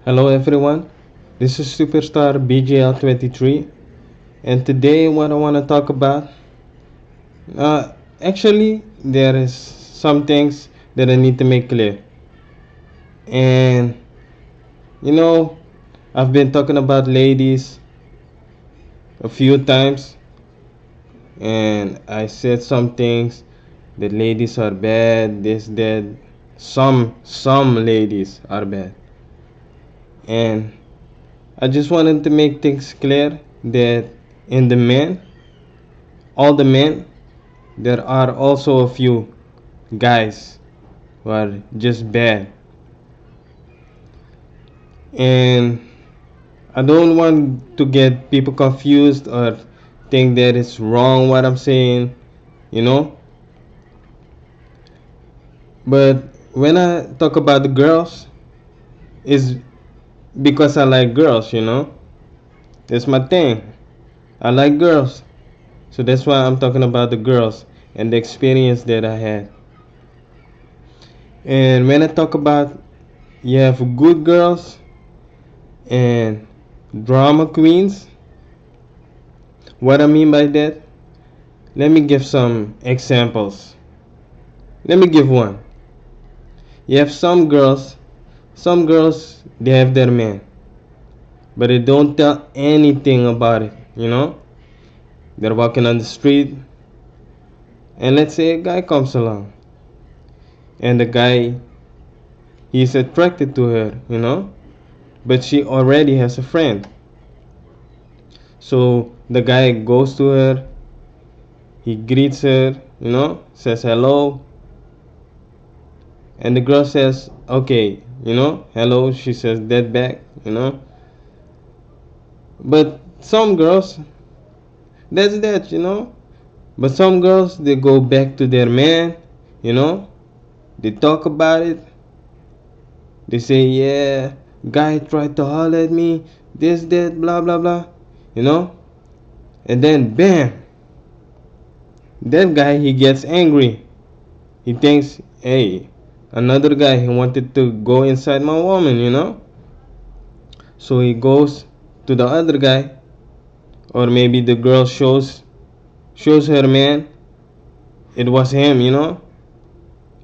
Hello everyone, this is Superstar BGL 23, and today what I want to talk about, uh, there is some things that I need to make clear. And you know, I've been talking about ladies a few times, and I said some things that ladies are bad, this, that. Some ladies are bad, and I just wanted to make things clear that in the men, all the men, there are also a few guys who are just bad. And I don't want to get people confused or think that it's wrong what I'm saying, you know. But when I talk about the girls, it's because I like girls, you know. That's my thing. I like girls. So that's why I'm talking about the girls and the experience that I had. And when I talk about you have good girls and drama queens, what I mean by that, let me give some examples. Let me give one. You have some girls they have their man, but they don't tell anything about it, you know? They're walking on the street, and let's say a guy comes along, and the guy he's attracted to her, you know? But she already has a friend. So the guy goes to her, he greets her, you know, says hello, and the girl says, okay, you know, hello. She says that back, you know. But some girls, that's that, you know. But some girls, they go back to their man, you know. They talk about it. They say, yeah, guy tried to holler at me, this, that, blah, blah, blah, you know. And then, bam, that guy, he gets angry. He thinks, hey, another guy, he wanted to go inside my woman, you know. So he goes to the other guy, or maybe the girl shows her man it was him, you know,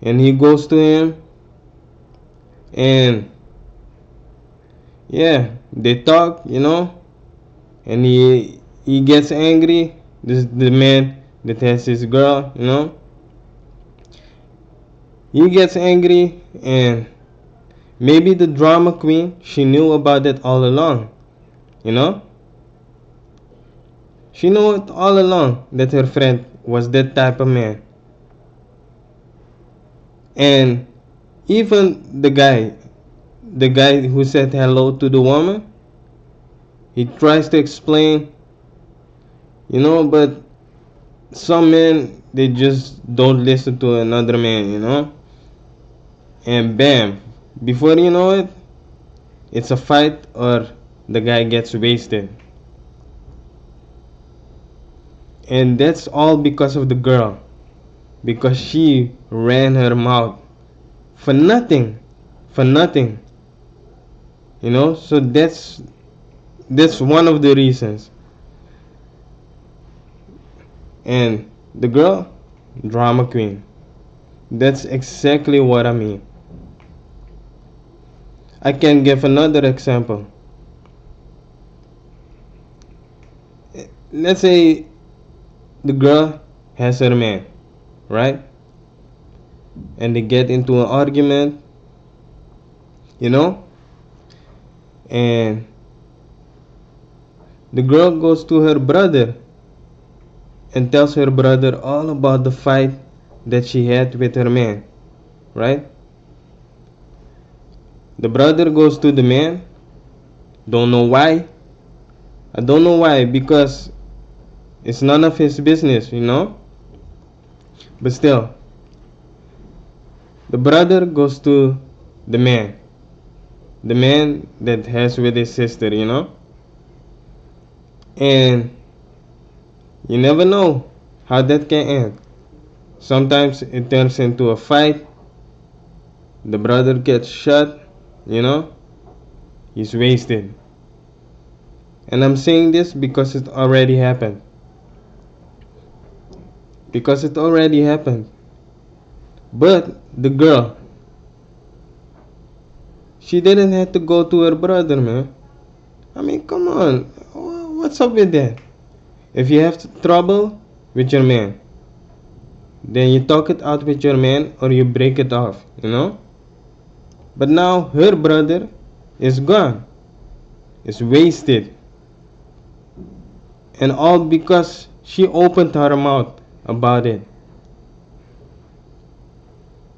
and he goes to him, and yeah, they talk, you know, and he gets angry. This is the man that has his girl, you know. He gets angry, and maybe the drama queen, she knew about it all along, you know. She knew it all along that her friend was that type of man. And even the guy who said hello to the woman, he tries to explain, you know, but some men, they just don't listen to another man, you know. And bam, before you know it, it's a fight or the guy gets wasted. And that's all because of the girl. Because she ran her mouth for nothing. For nothing. You know, so that's one of the reasons. And the girl, drama queen. That's exactly what I mean. I can give another example. Let's say the girl has her man, right? And they get into an argument, you know, and the girl goes to her brother and tells her brother all about the fight that she had with her man, right? The brother goes to the man, don't know why. I don't know why, because it's none of his business, you know. But still, the brother goes to the man, the man that has with his sister, you know. And you never know how that can end. Sometimes it turns into a fight, the brother gets shot, you know, He's wasted. And I'm saying this because it already happened. Because it already happened. But the girl, she didn't have to go to her brother, man. I mean, come on. What's up with that? If you have trouble with your man, then you talk it out with your man or you break it off, you know? But now her brother is gone, is wasted. And all because she opened her mouth about it.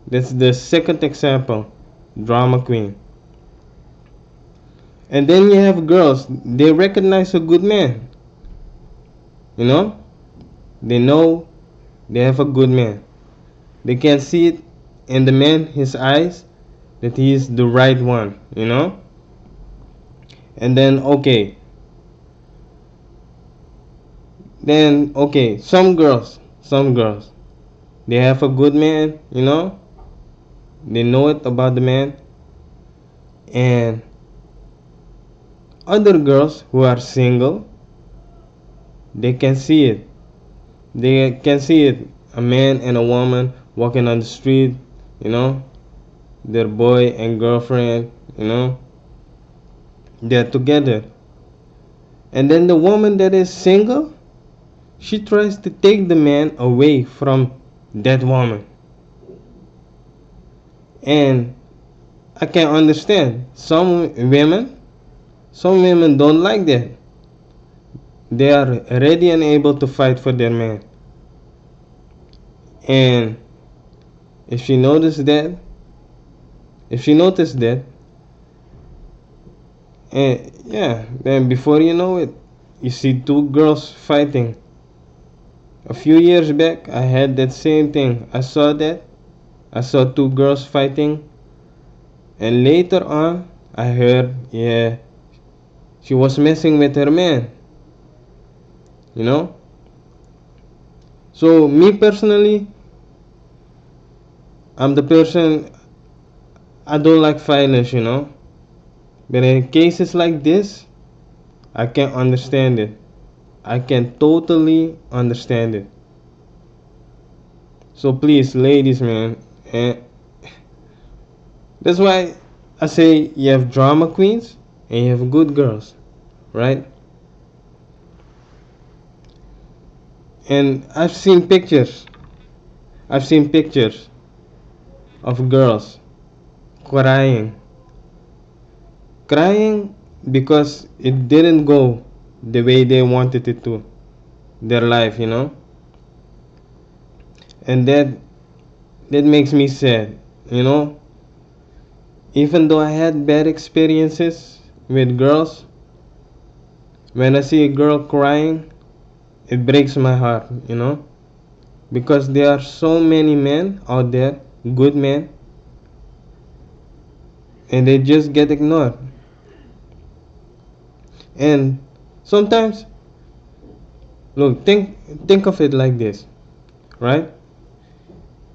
That's the second example. Drama queen. And then you have girls, they recognize a good man. You know? They know they have a good man. They can see it in the man, his eyes, that he is the right one, you know? And then, some girls, they have a good man, you know? They know it about the man. And other girls who are single, they can see it. They can see it. A man and a woman walking on the street, you know, their boy and girlfriend, you know, they're together. And then the woman that is single, she tries to take the man away from that woman. And I can understand some women don't like that. They are ready and able to fight for their man. And if she noticed that, and yeah, then before you know it, you see two girls fighting. A few years back, I had that same thing. I saw that. I saw two girls fighting. And later on, I heard, yeah, she was messing with her man. You know? So, me personally, I'm the person, I don't like violence, you know? But in cases like this, I can understand it. I can totally understand it. So please, ladies, man, and that's why I say you have drama queens and you have good girls, right? And I've seen pictures of girls crying, crying because it didn't go the way they wanted it to, their life, you know? And that makes me sad, you know? Even though I had bad experiences with girls, when I see a girl crying, it breaks my heart, you know? Because there are so many men out there, good men, and they just get ignored. And sometimes, look, think of it like this, right?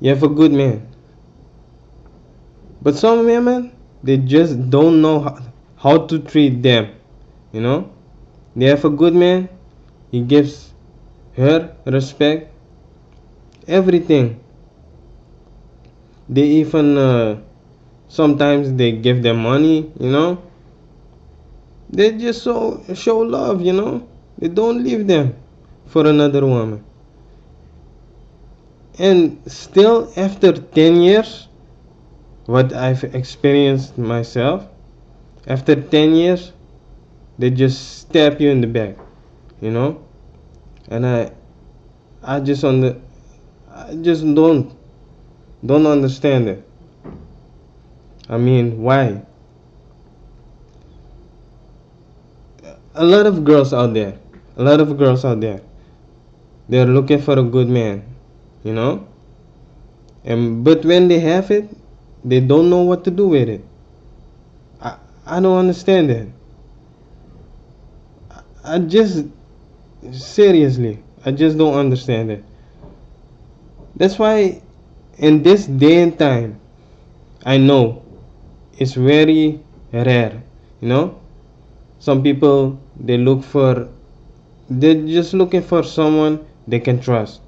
You have a good man, but some women, they just don't know how to treat them, you know? They have a good man, he gives her respect, everything. They even sometimes they give them money, you know? They just show love, you know? They don't leave them for another woman. And still, after 10 years, what I've experienced myself, after 10 years, they just stab you in the back, you know? And I just I just don't understand it. I mean, why? A lot of girls out there, a lot of girls out there, they're looking for a good man, you know? And but when they have it, they don't know what to do with it. I don't understand that. I just seriously, I just don't understand it. That's why in this day and time, I know it's very rare. You know, some people they're just looking for someone they can trust.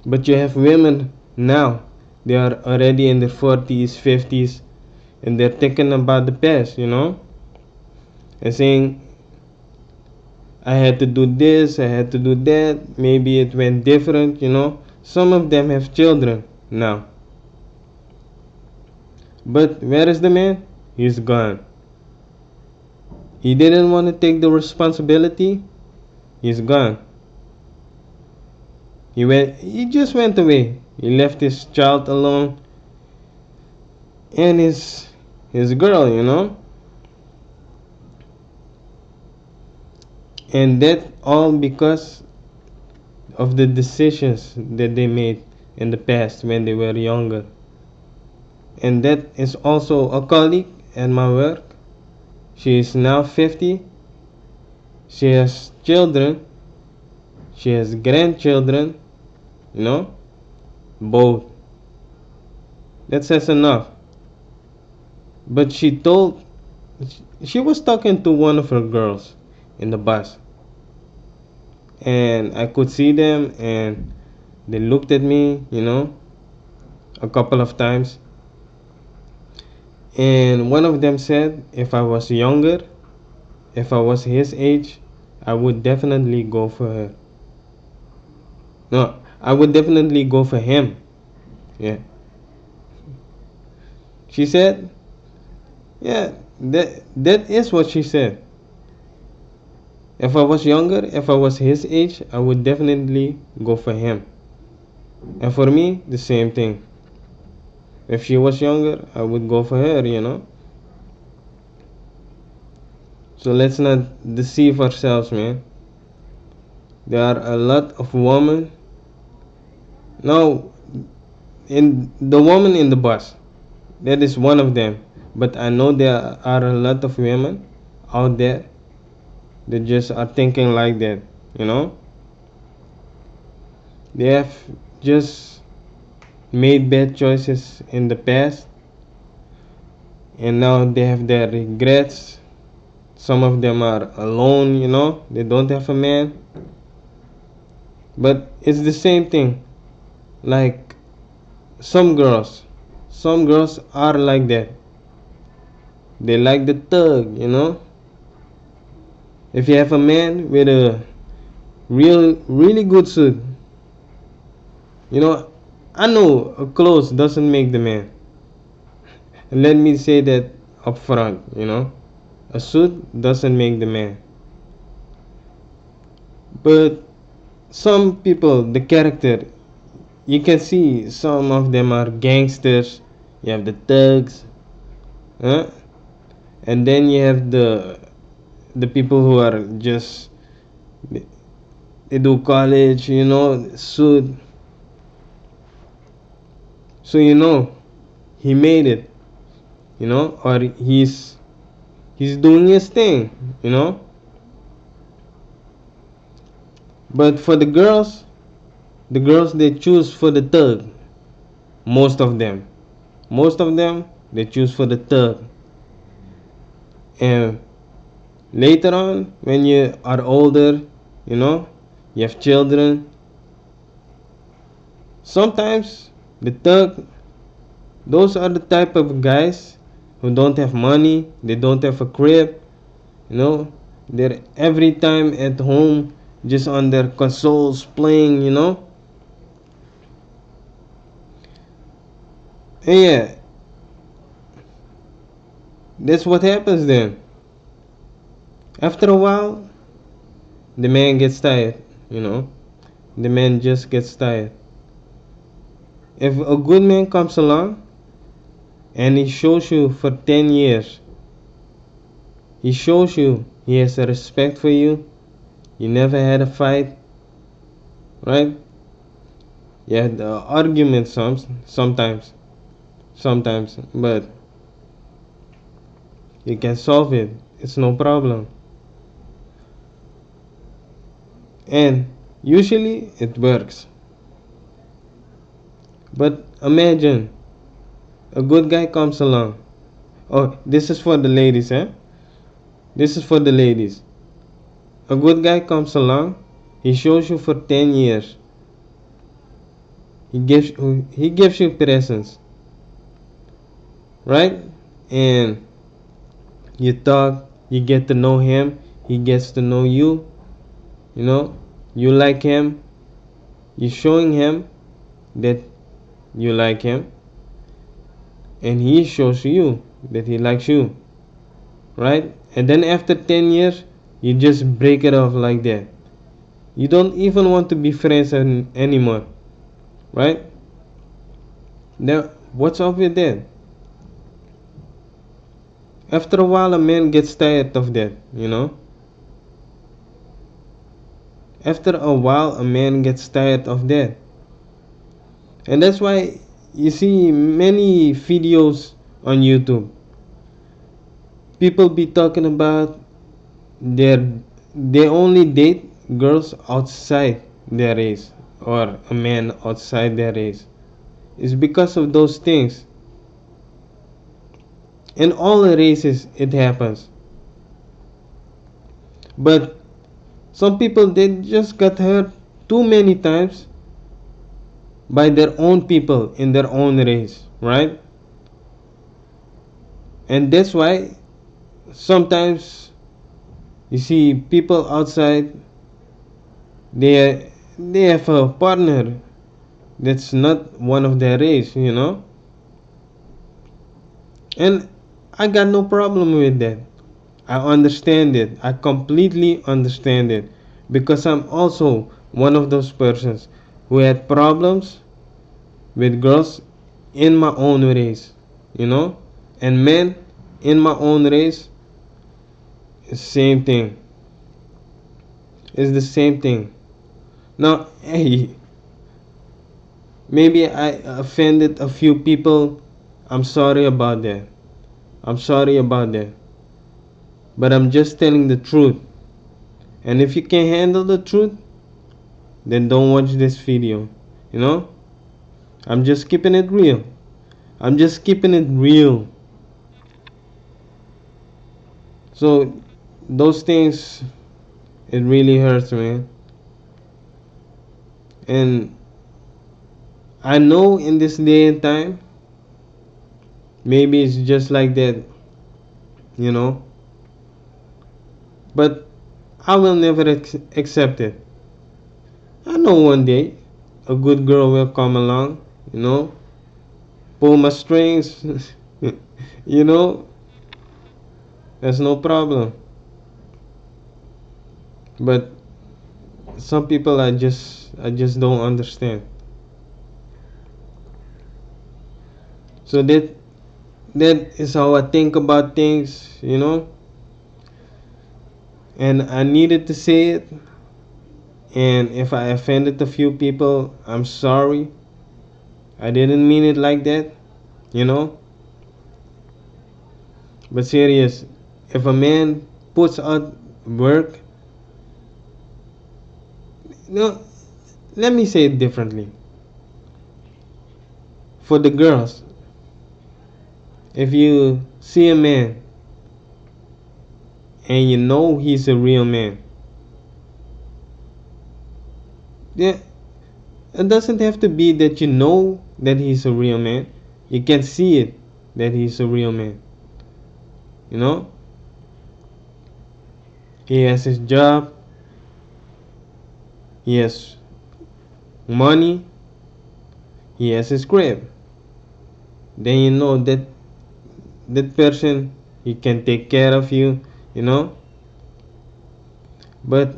But you have women now, they are already in their 40s, 50s, and they're thinking about the past, and saying, I had to do this, I had to do that, maybe it went different. Some of them have children now. But where is the man? He's gone. He didn't want to take the responsibility. He's gone. He just went away. He left his child alone and his girl. And that all because of the decisions that they made in the past when they were younger. And that is also a colleague at my work. She is now 50. She has children. She has grandchildren. Both. That says enough. But she was talking to one of her girls in the bus. And I could see them, and they looked at me, a couple of times. And one of them said, if I was younger, if I was his age, I would definitely go for her. No, I would definitely go for him. Yeah. She said, yeah, that is what she said. If I was younger, if I was his age, I would definitely go for him. And for me, the same thing. If she was younger, I would go for her. So let's not deceive ourselves, man. There are a lot of women. Now, in the woman in the bus, that is one of them. But I know there are a lot of women out there that just are thinking like that. They have just made bad choices in the past, and now they have their regrets. Some of them are alone. They don't have a man. But it's the same thing. Like some girls are like that. They like the thug. If you have a man with a really good suit, I know clothes doesn't make the man. Let me say that up front. A suit doesn't make the man. But some people, the character, you can see some of them are gangsters. You have the thugs, huh? And then you have the people who are just they do college, suit. So he made it, or he's doing his thing. But for the girls they choose for the thug. Most of them they choose for the thug. And later on, when you are older, you have children, sometimes the thug, those are the type of guys who don't have money, they don't have a crib, they're every time at home just on their consoles playing. And yeah, that's what happens then. After a while, the man gets tired. The man just gets tired. If a good man comes along and he shows you for 10 years, he shows you he has a respect for you, you never had a fight, right? You had the arguments sometimes, but you can solve it. It's no problem. And usually it works. But imagine a good guy comes along, Oh, this is for the ladies, eh? This is for the ladies. A good guy comes along, he shows you for 10 years. He gives you presents, right? And you talk, you get to know him, he gets to know you, you know, you like him, you're showing him that you like him, and he shows you that he likes you, right? And then after 10 years, you just break it off like that. You don't even want to be friends anymore, right? Now, what's up with that? After a while, a man gets tired of that, you know? After a while, a man gets tired of that. And that's why you see many videos on YouTube. People be talking about their they only date girls outside their race or a man outside their race. It's because of those things. In all races it happens. But some people they just got hurt too many times by their own people in their own race, right? And that's why sometimes you see people outside they have a partner that's not one of their race, you know? And I got no problem with that. I understand it. I completely understand it because I'm also one of those persons who had problems with girls in my own race, you know? And men in my own race, same thing. It's the same thing. Now, hey, maybe I offended a few people. I'm sorry about that. I'm sorry about that. But I'm just telling the truth. And if you can't handle the truth, then don't watch this video. You know? I'm just keeping it real. I'm just keeping it real. So those things it really hurts, man. And I know in this day and time, maybe it's just like that, you know. But I will never accept it. I know one day a good girl will come along, you know, pull my strings, you know, there's no problem. But some people I just don't understand. So that is how I think about things, you know. And I needed to say it. And if I offended a few people, I'm sorry. I didn't mean it like that, you know. But serious, if a man puts out work, no, let me say it differently. For the girls, if you see a man and you know he's a real man, yeah, it doesn't have to be that you know that he's a real man. You can see it that he's a real man. You know, he has his job, he has money, he has his crib. Then you know that that person he can take care of you. You know, but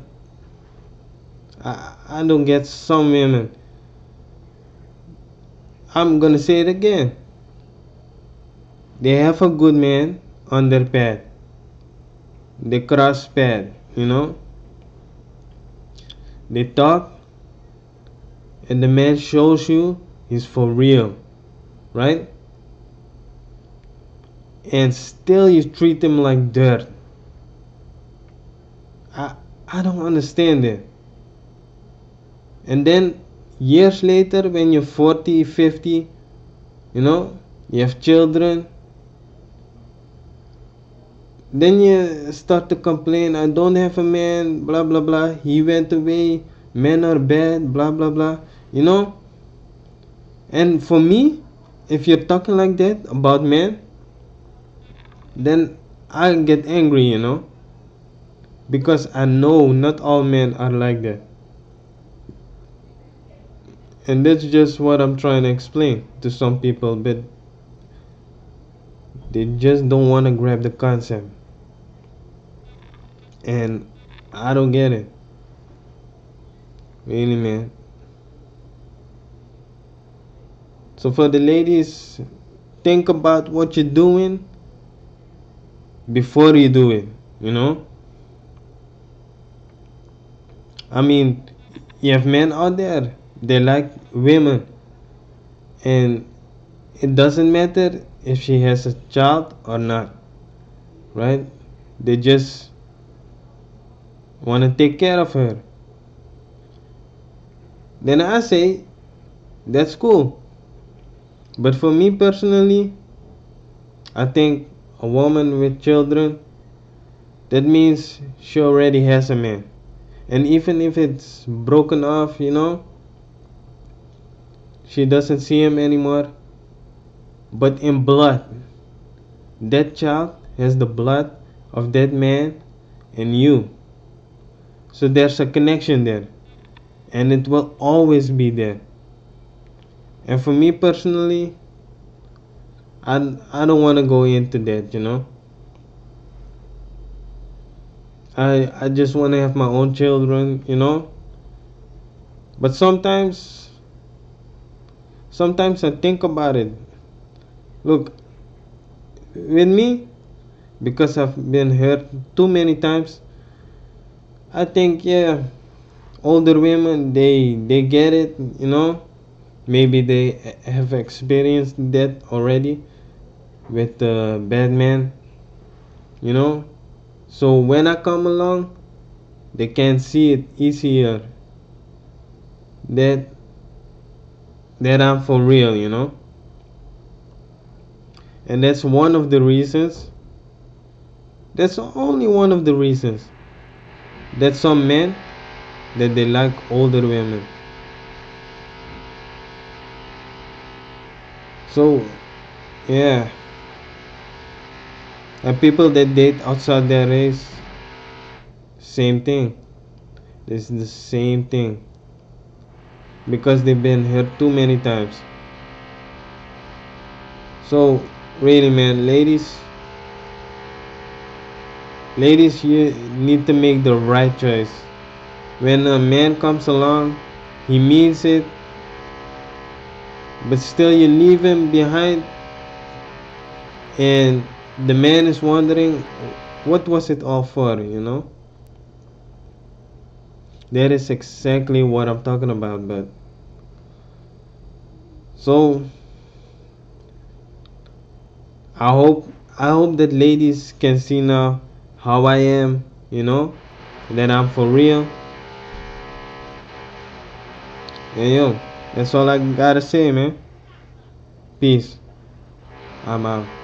I don't get some women. I'm gonna say it again. They have a good man on their path. They cross path, you know. They talk, and the man shows you he's for real, right? And still you treat him like dirt. I I don't understand it. And then years later, when you're 40, 50, you know, you have children, Then you start to complain, I don't have a man, blah blah blah. He went away, men are bad, blah blah blah. You know? And for me, if you're talking like that about men, then I get angry, because I know not all men are like that. And that's just what I'm trying to explain to some people, but they just don't want to grab the concept. And I don't get it. Really, man. So for the ladies, think about what you're doing before you do it, you know? I mean, you have men out there, they like women, and it doesn't matter if she has a child or not, right? They just want to take care of her. Then I say, that's cool. But for me personally, I think a woman with children, that means she already has a man. And even if it's broken off, she doesn't see him anymore. But in blood, that child has the blood of that man and you. So there's a connection there. And it will always be there. And for me personally, I don't want to go into that. I just want to have my own children. But sometimes I think about it. Look, with me, because I've been hurt too many times, I think, yeah, older women, they get it. Maybe they have experienced that already with the bad man, you know. So when I come along, they can see it easier that I'm for real. And that's one of the reasons. That's only one of the reasons that some men that they like older women. So yeah, and people that date outside their race, same thing. This is the same thing because they've been hurt too many times. So really, man, ladies, you need to make the right choice. When a man comes along, he means it, but still you leave him behind, and the man is wondering, what was it all for? That is exactly what I'm talking about. But so I hope I hope that ladies can see now how I am, that I'm for real. And yo, that's all I gotta say, man. Peace. I'm out.